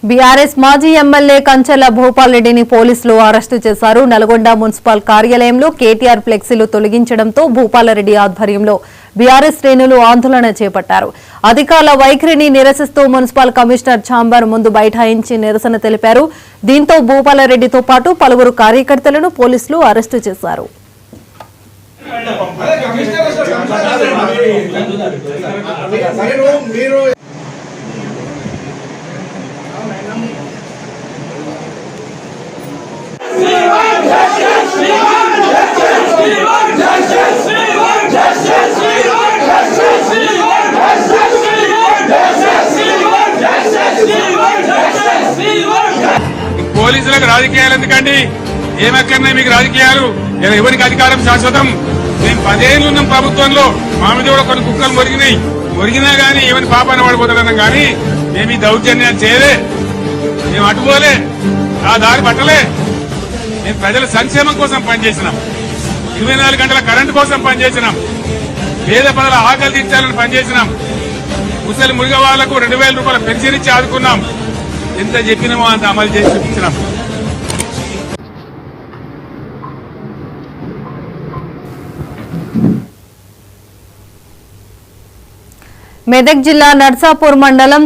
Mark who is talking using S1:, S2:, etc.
S1: BRS మాజీ MLA కంచెల Bhupal రెడ్డిని పోలీసులు అరెస్టు చేశారు. నల్గొండ మున్సిపల్ కార్యాలయంలో కేటీఆర్ ఫ్లెక్సీలు తొలగించడంతో భూపాల్ రెడ్డి ఆధ్వర్యంలో బీఆర్ఎస్ శ్రేణులు ఆందోళన చేపట్టారు. అధికారుల వైఖరిని నిరసిస్తూ మున్సిపల్ కమిషనర్ ఛాంబర్ ముందు బైఠాయించి నిరసన తెలిపారు. దీంతో భూపాల్ రెడ్డితో పాటు పలువురు కార్యకర్తలను పోలీసులు అరెస్టు చేశారు.
S2: పోలీసులకు రాజకీయాలు ఎందుకండి? ఏమక్కర్నే మీకు రాజకీయాలు? ఎవరికి అధికారం శాశ్వతం? మేము 10 ఏళ్ళు ఉన్నాం ప్రభుత్వంలో. మా మీద కూడా కొన్ని కుక్కలు మొరిగినా గానీ ఏమని పాపాన పడిపోతాడన్నాం గానీ మేము ఈ దౌర్జన్యాలు చేయలే, మేము అటుపోలే, ఆ దారి పట్టలే. మేము ప్రజల సంక్షేమం కోసం పనిచేసినాం, 24 గంటల కరెంటు కోసం పనిచేసినాం, పేద ప్రజల ఆకలి తీర్చాలని పనిచేసినాం, ముసలి మురిగ వాళ్లకు 2000 రూపాయల పెన్షన్ ఇచ్చి ఆదుకున్నాం. ఎంత చెప్పినామో అంత అమలు చేసి చూపించినాం.
S1: మెదక్ జిల్లా నర్సాపూర్ మండలం